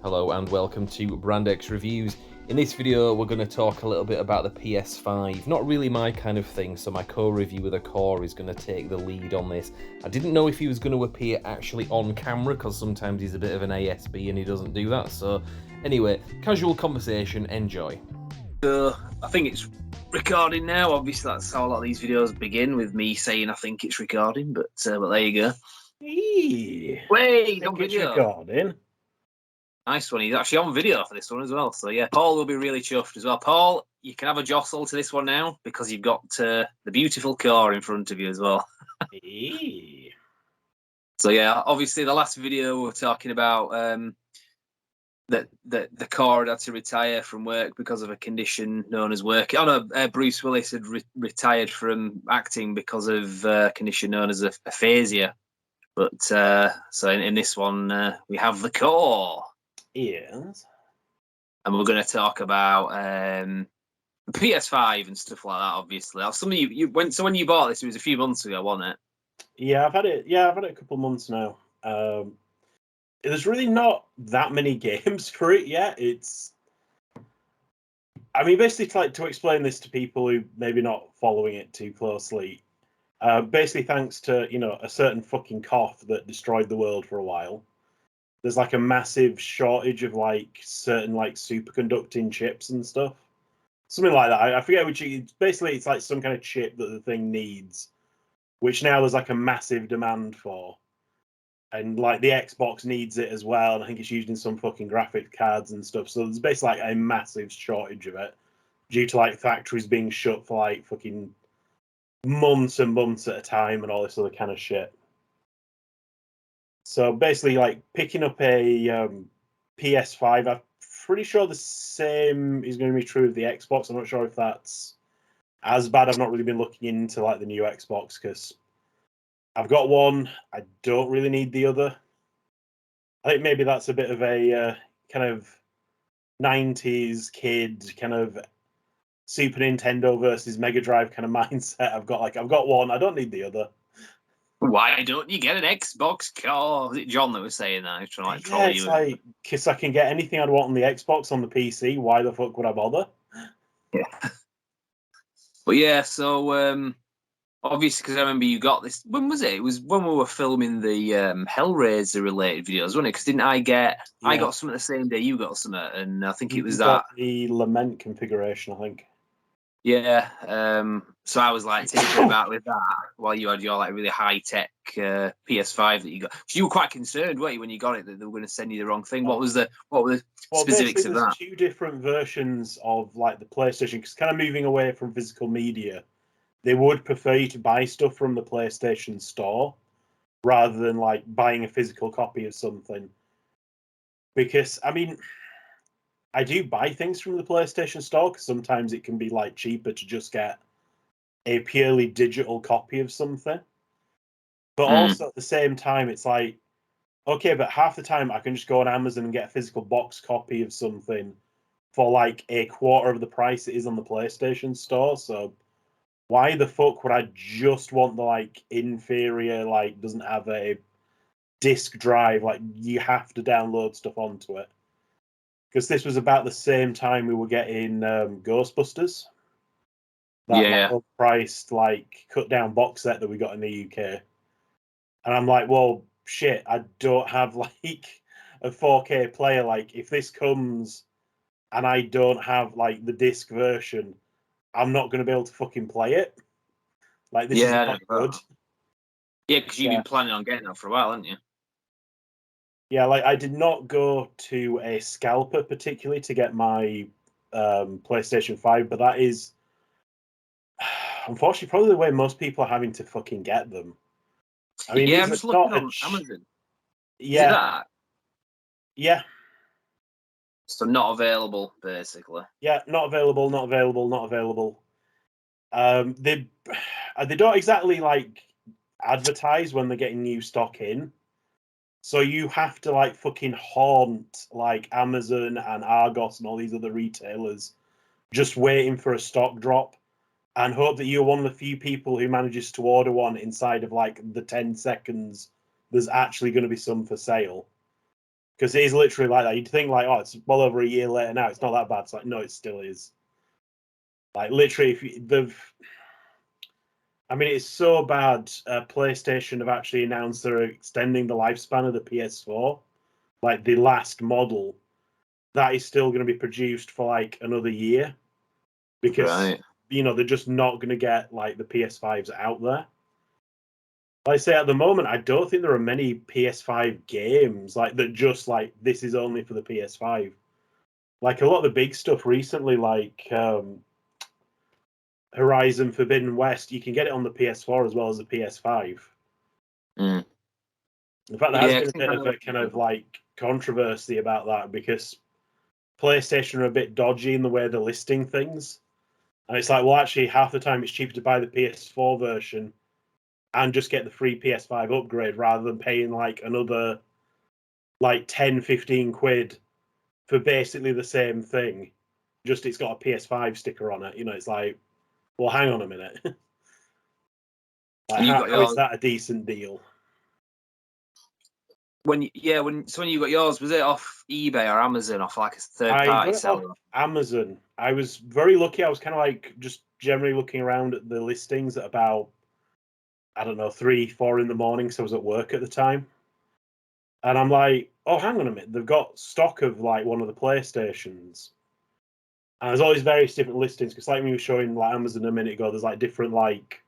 Hello and welcome to Brandex Reviews. In this video we're going to talk a little bit about the PS5. Not really my kind of thing, so my co-reviewer The Core is going to take the lead on this. I didn't know if he was going to appear actually on camera because sometimes he's a bit of an ASB and he doesn't do that. So anyway, casual conversation, enjoy. I think it's recording now. Obviously that's how a lot of these videos begin, with me saying I think it's recording, but there you go. Wait, I think it's recording. Nice one. He's actually on video for this one as well. So yeah, Paul will be really chuffed as well. Paul, you can have a jostle to this one now because you've got the beautiful Core in front of you as well. So yeah, obviously the last video we were talking about that the Core had to retire from work because of a condition known as work. Oh no, Bruce Willis had retired from acting because of a condition known as aphasia. But so in this one we have the Core. Yes. And we're going to talk about PS5 and stuff like that. Obviously, some of you went. So when you bought this, it was a few months ago, wasn't it? Yeah, I've had it. Yeah, I've had it a couple of months now. There's really not that many games for it yet. I mean, basically, to explain this to people who maybe not following it too closely. Basically, thanks to a certain fucking cough that destroyed the world for a while. There's like a massive shortage of like certain like superconducting chips and stuff. Something like that. I forget which. Basically, it's like some kind of chip that the thing needs, which now there's like a massive demand for. And like the Xbox needs it as well. And I think it's used in some fucking graphic cards and stuff. So there's basically like a massive shortage of it due to like factories being shut for like fucking months and months at a time and all this other kind of shit. So basically, like picking up a PS5, I'm pretty sure the same is going to be true of the Xbox. I'm not sure if that's as bad. I've not really been looking into like the new Xbox because I've got one. I don't really need the other. I think maybe that's a bit of a kind of 90s kid kind of Super Nintendo versus Mega Drive kind of mindset. I've got one. I don't need the other. Why don't you get an Xbox Core? Was it John that was saying that? He's trying to troll you. Like, because I can get anything I'd want on the Xbox on the PC. Why the fuck would I bother? Yeah. But yeah, so obviously, because I remember you got this. When was it? It was when we were filming the Hellraiser related videos, wasn't it? Because didn't I get? Yeah. I got some the same day you got some, and I think it was that the Lament configuration. I think. Yeah. So I was like thinking about with that while you had your like really high tech PS5 that you got. So you were quite concerned, weren't you, when you got it that they were going to send you the wrong thing? What were the specifics of that? There's two different versions of like the PlayStation, because kind of moving away from physical media, they would prefer you to buy stuff from the PlayStation Store rather than like buying a physical copy of something. Because I mean, I do buy things from the PlayStation Store because sometimes it can be like cheaper to just get a purely digital copy of something. But also at the same time, it's like, okay, but half the time I can just go on Amazon and get a physical box copy of something for like a quarter of the price it is on the PlayStation Store. So why the fuck would I just want the like inferior, like doesn't have a disk drive, like you have to download stuff onto it? Because this was about the same time we were getting Ghostbusters. That low-priced, like, cut-down box set that we got in the UK. And I'm like, well, shit, I don't have, like, a 4K player. Like, if this comes and I don't have, like, the disc version, I'm not going to be able to fucking play it. Like, this is not good. Yeah, because you've been planning on getting that for a while, haven't you? Yeah, like I did not go to a scalper particularly to get my PlayStation 5, but that is unfortunately probably the way most people are having to fucking get them. I mean, yeah, I'm just looking on Amazon. Yeah. Is it that? Yeah. So not available, basically. Yeah, not available. They don't exactly like advertise when they're getting new stock in. So you have to like fucking haunt like Amazon and Argos and all these other retailers just waiting for a stock drop and hope that you're one of the few people who manages to order one inside of like the 10 seconds there's actually going to be some for sale. Because it is literally like that. You'd think like, oh, it's well over a year later now. It's not that bad. It's like, no, it still is. Like literally, I mean, it's so bad. PlayStation have actually announced they're extending the lifespan of the PS4. Like the last model, that is still going to be produced for like another year, because they're just not going to get like the PS5s out there. Like I say, at the moment, I don't think there are many PS5 games like that. Just like this is only for the PS5. Like a lot of the big stuff recently, like Horizon Forbidden West, you can get it on the PS4 as well as the PS5. Mm. In fact, there has been a bit of a kind of like controversy about that, because PlayStation are a bit dodgy in the way they're listing things. And it's like, well, actually, half the time it's cheaper to buy the PS4 version and just get the free PS5 upgrade rather than paying like another like 10, 15 quid for basically the same thing. Just it's got a PS5 sticker on it. It's like, well, hang on a minute. Like, how is that a decent deal? When you got yours, was it off eBay or Amazon, off like a third party seller? Off Amazon. I was very lucky. I was kind of like just generally looking around at the listings at about, I don't know, 3, 4 in the morning. So I was at work at the time. And I'm like, oh, hang on a minute. They've got stock of like one of the PlayStations. And there's all these various different listings. Because like we were showing like Amazon a minute ago, there's like different like,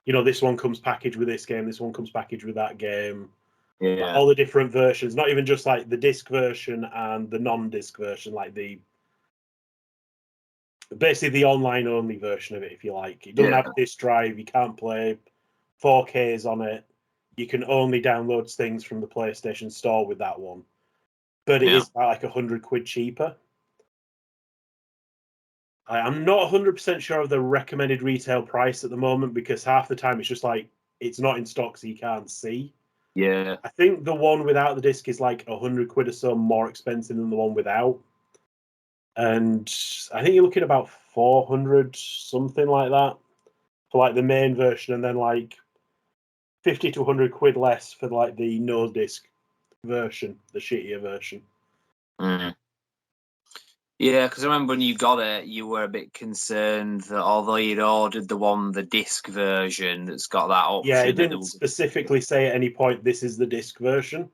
this one comes packaged with this game, this one comes packaged with that game. Yeah. Like all the different versions, not even just like the disc version and the non-disc version, like basically the online only version of it, if you like. It doesn't have a disc drive, you can't play 4Ks on it. You can only download things from the PlayStation Store with that one. But it is like 100 quid cheaper. I'm not 100% sure of the recommended retail price at the moment, because half the time it's just like it's not in stock, so you can't see. Yeah. I think the one without the disc is like 100 quid or so more expensive than the one without. And I think you're looking at about 400, something like that, for like the main version, and then like 50 to 100 quid less for like the no disc version, the shittier version. Mm. Yeah, because I remember when you got it, you were a bit concerned that although you'd ordered the disc version that's got that option. Yeah, it didn't specifically say at any point this is the disc version.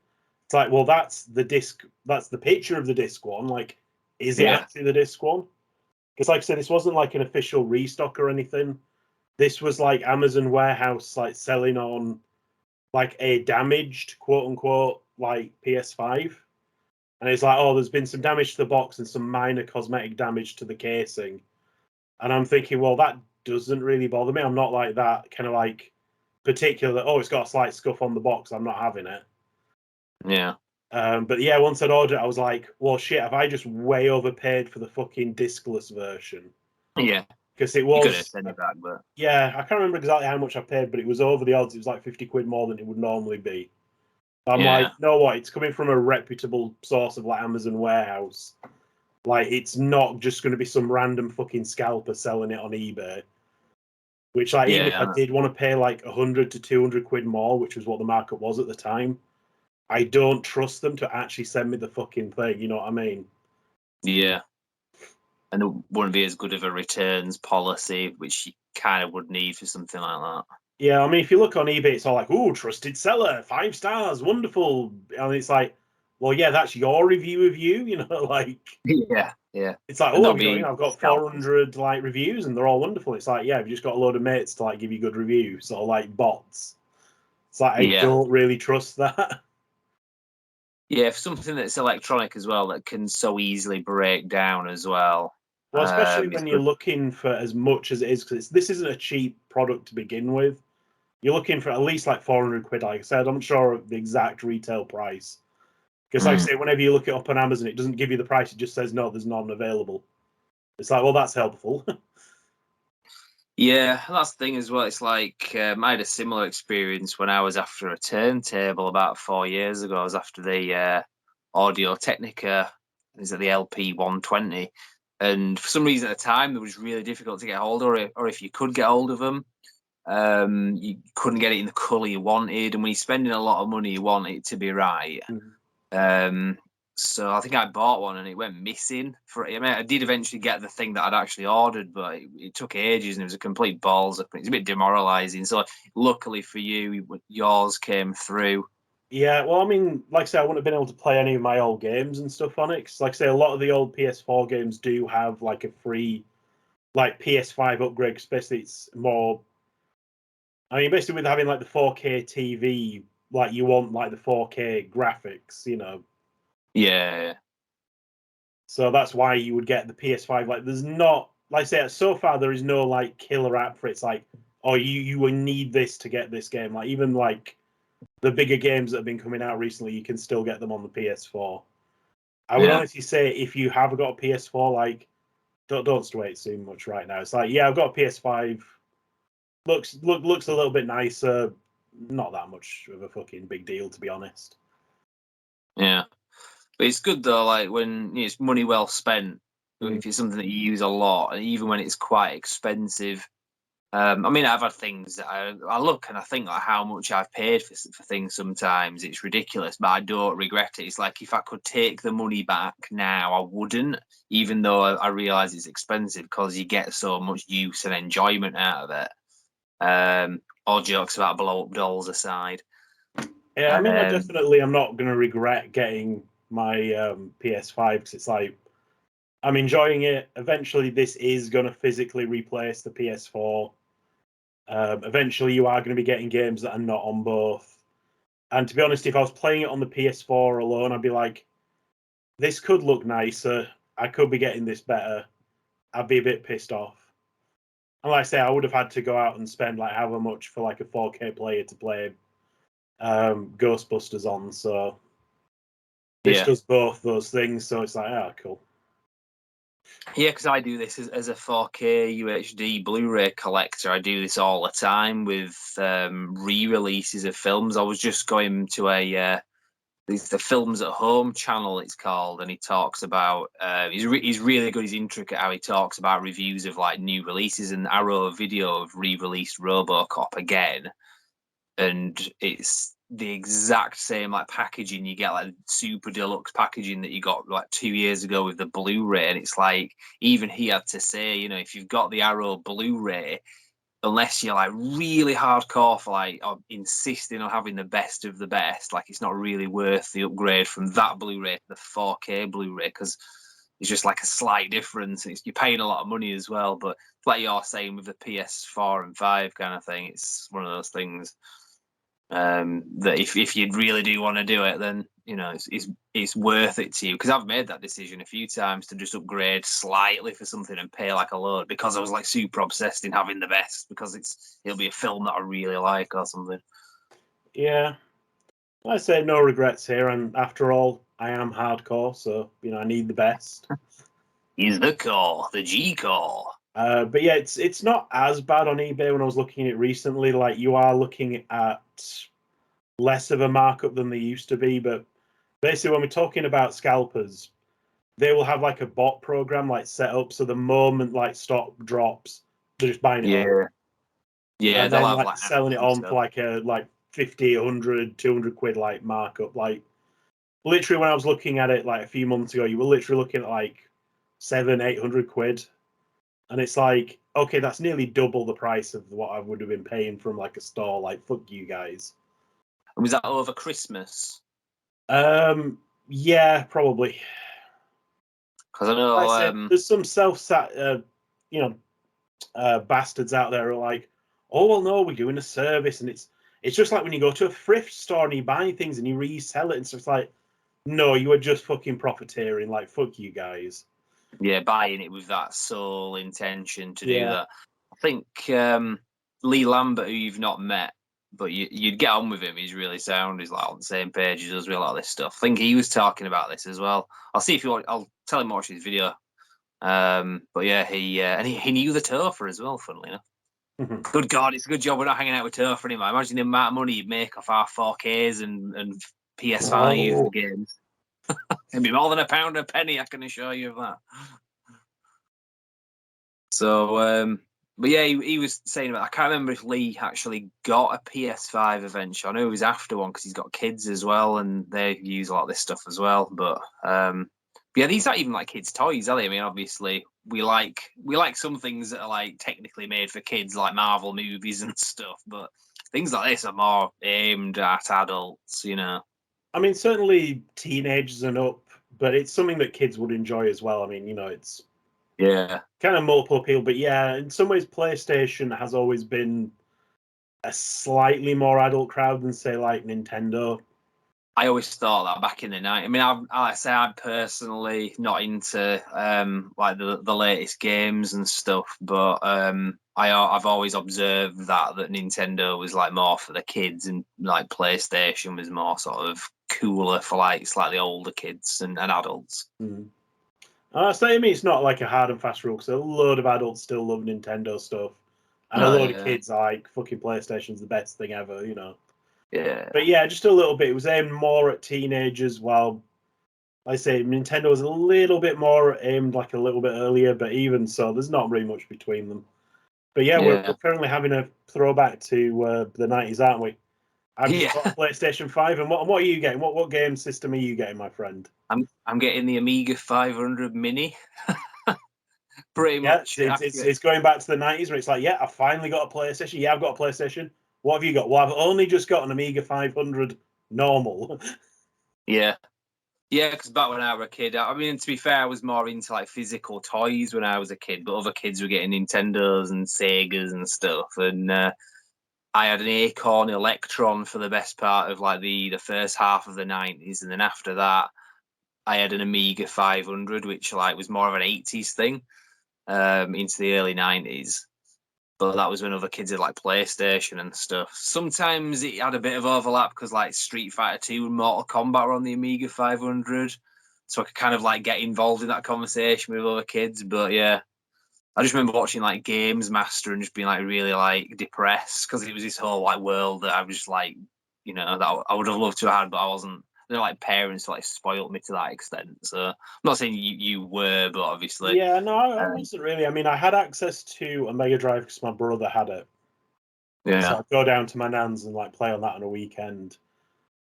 It's like, well, that's the disc, that's the picture of the disc one. Like, is it actually the disc one? Because like I said, this wasn't like an official restock or anything. This was like Amazon warehouse like selling on like a damaged, quote unquote, like PS5. And it's like, oh, there's been some damage to the box and some minor cosmetic damage to the casing. And I'm thinking, well, that doesn't really bother me. I'm not like that kind of like particular, oh, it's got a slight scuff on the box, I'm not having it. Yeah. But yeah, once I'd ordered it, I was like, well, shit, have I just way overpaid for the fucking discless version? Yeah. Because it was. You could have sent it back, but. Yeah, I can't remember exactly how much I paid, but it was over the odds. It was like 50 quid more than it would normally be. I'm like, you know what? It's coming from a reputable source of like Amazon warehouse. Like, it's not just going to be some random fucking scalper selling it on eBay. Which, like, even if I did want to pay like 100 to 200 quid more, which was what the market was at the time, I don't trust them to actually send me the fucking thing. You know what I mean? Yeah. And it wouldn't be as good of a returns policy, which you kind of would need for something like that. Yeah, I mean, if you look on eBay, it's all like, "Oh, trusted seller, 5 stars, wonderful," and it's like, well, yeah, that's your review of you, like. Yeah. It's like, oh, I've got 400 like reviews, and they're all wonderful. It's like, yeah, you've just got a load of mates to like give you good reviews, or like bots. It's like I don't really trust that. Yeah, for something that's electronic as well, that can so easily break down as well. Well, especially when you're looking for as much as it is, because this isn't a cheap product to begin with. You're looking for at least like 400 quid, like I said. I'm not sure of the exact retail price. Because like I say, whenever you look it up on Amazon, it doesn't give you the price. It just says, no, there's none available. It's like, well, that's helpful. Yeah, that's the thing as well. It's like I had a similar experience when I was after a turntable about 4 years ago. I was after the Audio Technica, is it the LP 120? And for some reason at the time, it was really difficult to get hold of, or if you could get hold of them, you couldn't get it in the colour you wanted. And when you're spending a lot of money, you want it to be right. So I think I bought one and it went missing. I mean, I did eventually get the thing that I'd actually ordered, but it took ages and it was a complete balls up. It's a bit demoralising. So luckily for you, yours came through. Yeah, well, I mean, like I say, I wouldn't have been able to play any of my old games and stuff on it. 'Cause like I say, a lot of the old PS4 games do have like a free, like PS5 upgrade. 'Cause basically, it's more. I mean, basically, with having like the 4K TV, like you want like the 4K graphics, you know. Yeah. So that's why you would get the PS5. Like, there's not, like I say, so far there is no like killer app for it. It's like, oh, you will need this to get this game. Like even like the bigger games that have been coming out recently, you can still get them on the PS4. I would Yeah. honestly say if you have got a PS4, like don't wait too much right now. It's like, yeah, I've got a PS5. Looks a little bit nicer. Not that much of a fucking big deal, to be honest. Yeah. But it's good though, like when it's money well spent. If it's something that you use a lot, and even when it's quite expensive. I mean, I've had things that I look and I think like how much I've paid for things. Sometimes it's ridiculous, but I don't regret it. It's like if I could take the money back now, I wouldn't, even though I realise it's expensive because you get so much use and enjoyment out of it. All jokes about blow up dolls aside. Yeah, I mean, I definitely am not going to regret getting my PS5 because it's like I'm enjoying it. Eventually, this is going to physically replace the PS4. Eventually, you are going to be getting games that are not on both. And to be honest, if I was playing it on the PS4 alone, I'd be like, this could look nicer. I could be getting this better. I'd be a bit pissed off. And like I say, I would have had to go out and spend like however much for like a 4K player to play Ghostbusters on. So this does both those things. So it's like, ah, cool. Yeah, because I do this as a 4K UHD Blu-ray collector. I do this all the time with re-releases of films. I was just going to the Films at Home channel, it's called, and he talks about he's really good. He's intricate how he talks about reviews of like new releases. And I wrote a video of re-released RoboCop again, and it's the exact same like packaging. You get like super deluxe packaging that you got like 2 years ago with the Blu-ray, and it's like even he had to say, you know, if you've got the Arrow Blu-ray, unless you're like really hardcore for like insisting on having the best of the best, like it's not really worth the upgrade from that Blu-ray to the 4K Blu-ray because it's just like a slight difference. You're paying a lot of money as well, but like you're saying with the PS4 and 5 kind of thing, it's one of those things that if you really do want to do it, then you know it's worth it to you. Because I've made that decision a few times to just upgrade slightly for something and pay like a load because I was like super obsessed in having the best because it'll be a film that I really like or something. Yeah, I say no regrets here. And after all, I am hardcore, so you know I need the best. He's the core, the G core. But yeah, it's not as bad on eBay when I was looking at it recently. Like you are looking at less of a markup than they used to be. But basically, when we're talking about scalpers, they will have like a bot program like set up, so the moment like stock drops, they're just buying it all. Yeah, And they'll then have like like selling it on for like a like 50, 100, 200 quid like markup. Like literally when I was looking at it like a few months ago, you were literally looking at like 700, 800 quid. And it's like, okay, that's nearly double the price of what I would have been paying from like a store. Like, fuck you guys. Was that over Christmas? Yeah, probably. Because I know Like I said, there's some you know, bastards out there who are like, oh well, no, we're doing a service, and it's just like when you go to a thrift store and you buy things and you resell it and stuff. It's like, no, you are just fucking profiteering. Like, fuck you guys. yeah, buying it with that sole intention to do Yeah. that. I think Lee Lambert, who you've not met, but you'd get on with him. He's really sound. He's like on the same page as us with a lot of this stuff. I think he was talking about this as well. I'll see if you want. I'll tell him to watch his video. But yeah, he knew the Topher as well. Funnily enough. Good God, it's a good job we're not hanging out with Topher anymore. Imagine the amount of money you'd make off our 4Ks and PS5 games. It'd be more than £1 a penny, I can assure you of that. So But yeah, he was saying about. I can't remember if Lee actually got a PS5 eventually. I know he was after one because he's got kids as well, and they use a lot of this stuff as well. But yeah, these aren't even like kids' toys, are they? I mean, obviously we like some things that are like technically made for kids, like Marvel movies and stuff. But things like this are more aimed at adults, you know. I mean, certainly teenagers and up, but it's something that kids would enjoy as well. I mean, it's Yeah. kind of multiple appeal, but yeah, in some ways, PlayStation has always been a slightly more adult crowd than, say, like Nintendo. I always thought that back in the night. I mean, I'm personally not into like the latest games and stuff, but I've always observed that Nintendo was like more for the kids, and like PlayStation was more sort of cooler for like slightly older kids and adults. Mm. So I mean, it's not like a hard and fast rule because a load of adults still love Nintendo stuff, and a Oh load of yeah, kids are like fucking PlayStation's the best thing ever. yeah, But yeah, just a little bit. It was aimed more at teenagers, while like I say Nintendo was a little bit more aimed like a little bit earlier. But even so, there's not really much between them. But yeah, we're yeah, currently having a throwback to the '90s, aren't we? I've just got a yeah. PlayStation 5, and what are you getting? What game system are you getting, my friend? I'm getting the Amiga 500 Mini. Pretty Yeah, much. it's going back to the '90s where it's like, yeah, I finally got a PlayStation. Yeah, I've got a PlayStation. What have you got? Well, I've only just got an Amiga 500 normal. Yeah. Yeah, because back when I was a kid, I mean, to be fair, I was more into like physical toys when I was a kid, but other kids were getting Nintendos and Segas and stuff. And I had an Acorn Electron for the best part of like the first half of the '90s, and then after that, I had an Amiga 500, which like was more of an '80s thing into the early '90s. But that was when other kids had like PlayStation and stuff. Sometimes it had a bit of overlap because like Street Fighter 2 and Mortal Kombat were on the Amiga 500. So I could kind of like get involved in that conversation with other kids. But yeah, I just remember watching like Games Master and just being like really like depressed because it was this whole like world that I was just like, that I would have loved to have had, but I wasn't. They're like parents like spoiled me to that extent. So I'm not saying you were, but obviously, Yeah, no, I um, wasn't really. I mean, I had access to a Mega Drive because my brother had it. So yeah. I'd go down to my nan's and like play on that on a weekend.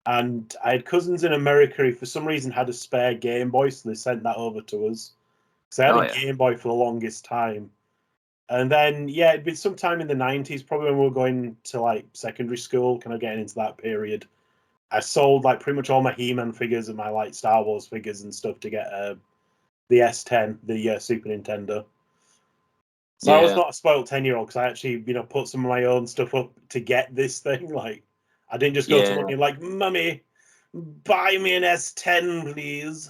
And I had cousins in America who, for some reason, had a spare Game Boy, so they sent that over to us. So I had Oh a yeah. Game Boy for the longest time. And then, yeah, it'd been sometime in the '90s, probably when we were going to like secondary school, kind of getting into that period. I sold like pretty much all my He-Man figures and my like Star Wars figures and stuff to get the S10, the Super Nintendo. So I was Yeah. not a spoiled 10-year-old because I actually, put some of my own stuff up to get this thing. Like, I didn't just go to Yeah. mummy like, "Mummy, buy me an S10, please."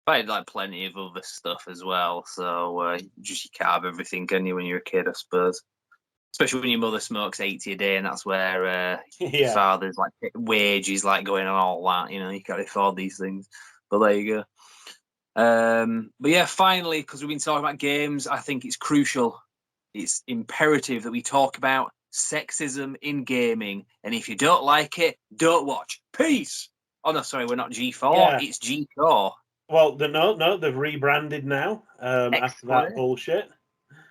I had like plenty of other stuff as well, so just you can't have everything, can you, when you're a kid, I suppose. Especially when your mother smokes 80 a day, and that's where your Yeah. father's like wages like going on all that. You can't afford these things. But there you go. But yeah, finally, because we've been talking about games, I think it's crucial. It's imperative that we talk about sexism in gaming, and if you don't like it, don't watch. Peace. Oh no, sorry, we're not G4. Yeah. It's G4. Well, no, they've rebranded now after that X-Play. bullshit.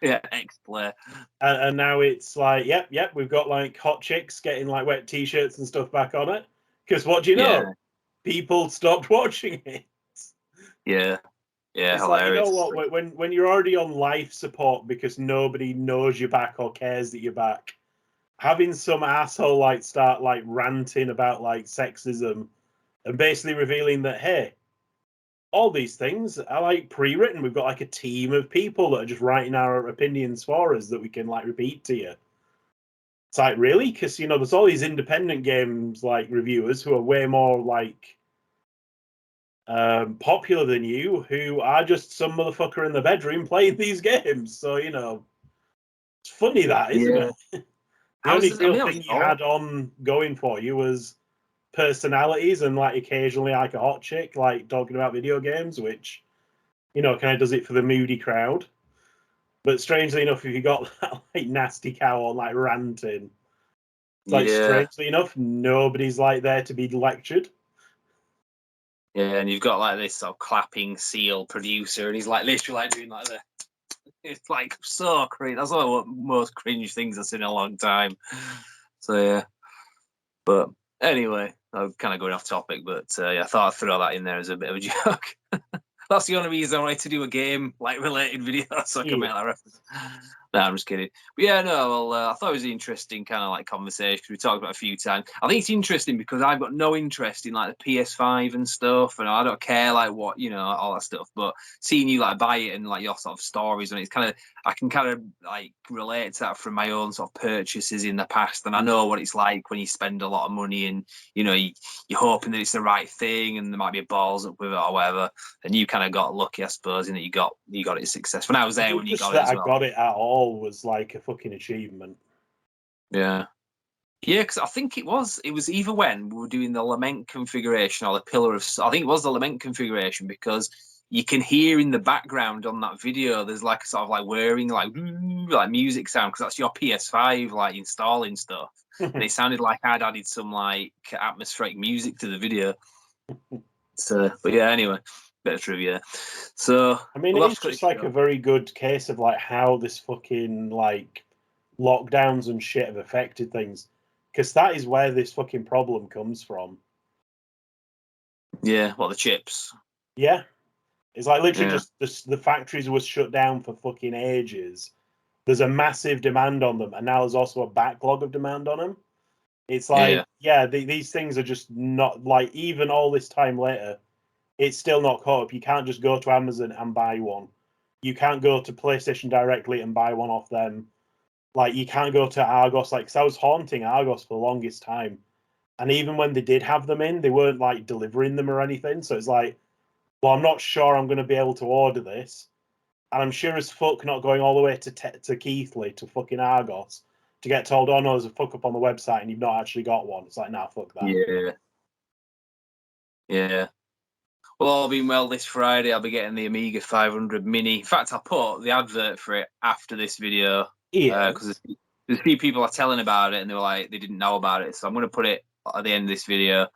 Yeah, X-Play. And now it's like, yep, we've got like hot chicks getting like wet t-shirts and stuff back on it. Because what do you Yeah, know? People stopped watching it. yeah, yeah, It's like, you know hilarious. what? When you're already on life support because nobody knows you're back or cares that you're back, having some asshole like start like ranting about like sexism and basically revealing that, hey, all these things are like pre-written. We've got like a team of people that are just writing our opinions for us that we can like repeat to you. It's like, really? Because there's all these independent games like reviewers who are way more like popular than you, who are just some motherfucker in the bedroom playing these games. So it's funny that, isn't Yeah. it? The only I real mean, that was thing you all. had on going for you was personalities and like occasionally like a hot chick like talking about video games, which kind of does it for the moody crowd. But strangely enough, if you got that like nasty cow on like ranting, it's like Yeah, strangely enough, nobody's like there to be lectured. yeah, and you've got like this sort of clapping seal producer, and he's like literally like doing like the It's like so cringe. That's one of the most cringe things I've seen in a long time. So yeah, but anyway, I'm kind of going off topic, but yeah, I thought I'd throw that in there as a bit of a joke. That's the only reason I wanted to do a game like related video, so I can make that reference. No, I'm just kidding. But yeah, no, well, I thought it was an interesting kind of like conversation because we talked about it a few times. I think it's interesting because I've got no interest in like the PS5 and stuff, and I don't care like what, you know, all that stuff. But seeing you like buy it and like your sort of stories, and it's kind of, I can kind of like relate to that from my own sort of purchases in the past, and I know what it's like when you spend a lot of money and, you know, you're hoping that it's the right thing and there might be balls up with it or whatever. And you kind of got lucky, I suppose, in that you got it success. When I was there when you got it as well. I got it at all was like a fucking achievement. Yeah. Yeah, because I think it was either when we were doing the lament configuration or the pillar of, I think it was the lament configuration, because you can hear in the background on that video there's like a sort of like whirring like music sound, because that's your PS5 like installing stuff. And it sounded like I'd added some like atmospheric music to the video. So, but yeah, anyway, bit of trivia. So I mean, it's just like a very good case of like how this fucking like lockdowns and shit have affected things, because that is where this fucking problem comes from. Yeah, what, the chips? Yeah, it's like literally just the factories were shut down for fucking ages. There's a massive demand on them, and now there's also a backlog of demand on them. It's like, these things are just not, like, even all this time later, it's still not caught up. You can't just go to Amazon and buy one. You can't go to PlayStation directly and buy one off them. Like, you can't go to Argos. Like, 'cause I was haunting Argos for the longest time. And even when they did have them in, they weren't, like, delivering them or anything. So it's like, well, I'm not sure I'm going to be able to order this. And I'm sure as fuck not going all the way to Keighley, to fucking Argos, to get told, oh no, there's a fuck up on the website and you've not actually got one. It's like, nah, fuck that. Yeah. Yeah. Well, all being well, this Friday I'll be getting the Amiga 500 Mini. In fact, I'll put the advert for it after this video. Yeah. Because there's a few people are telling about it and they were like, they didn't know about it. So I'm going to put it at the end of this video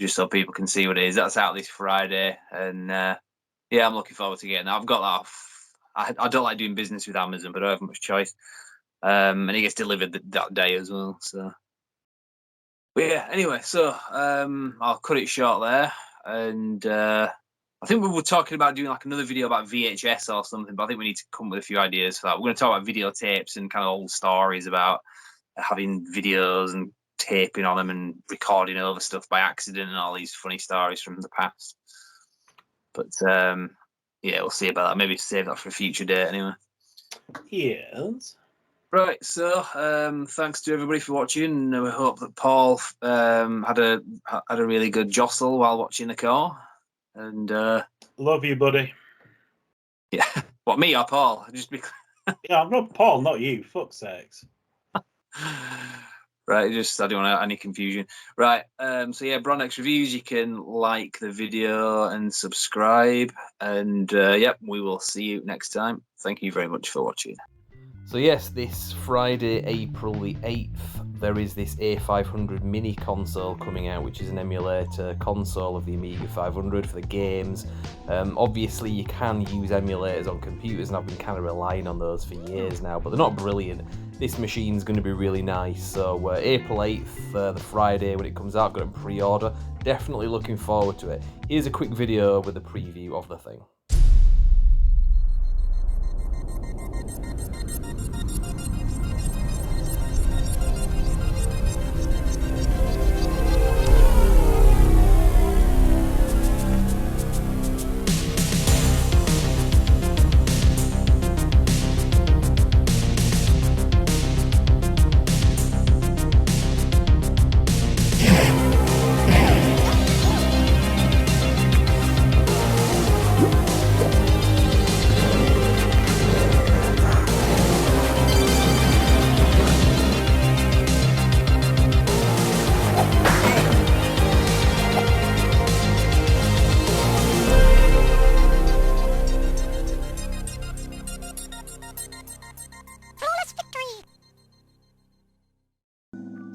just so people can see what it is. That's out this Friday. And yeah, I'm looking forward to getting that. I've got that off. I don't like doing business with Amazon, but I don't have much choice. And it gets delivered that day as well. So, but yeah, anyway, so I'll cut it short there. And I think we were talking about doing like another video about VHS or something, but I think we need to come with a few ideas for that. We're going to talk about videotapes and kind of old stories about having videos and taping on them and recording over stuff by accident and all these funny stories from the past. But yeah, we'll see about that. Maybe save that for a future date anyway. Yes. Right, so thanks to everybody for watching. We hope that Paul had a really good jostle while watching the car. And love you, buddy. Yeah, what, me or Paul? Just be... Yeah, I'm not Paul, not you. Fuck's sakes. Right, just I don't want any confusion. Right, so yeah, Bronx Reviews. You can like the video and subscribe, and yep, we will see you next time. Thank you very much for watching. So yes, this Friday, April the 8th, there is this A500 mini console coming out, which is an emulator console of the Amiga 500 for the games. Obviously, you can use emulators on computers, and I've been kind of relying on those for years now, but they're not brilliant. This machine's going to be really nice, so April 8th, the Friday when it comes out, got it in pre-order. Definitely looking forward to it. Here's a quick video with a preview of the thing.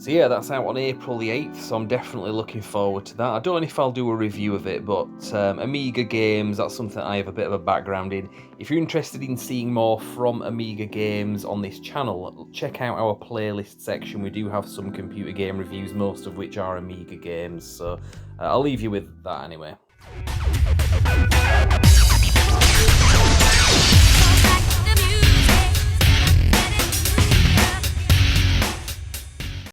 So yeah, that's out on April the 8th, so I'm definitely looking forward to that. I don't know if I'll do a review of it, but Amiga games, that's something I have a bit of a background in. If you're interested in seeing more from Amiga games on this channel, check out our playlist section. We do have some computer game reviews, most of which are Amiga games, so I'll leave you with that anyway.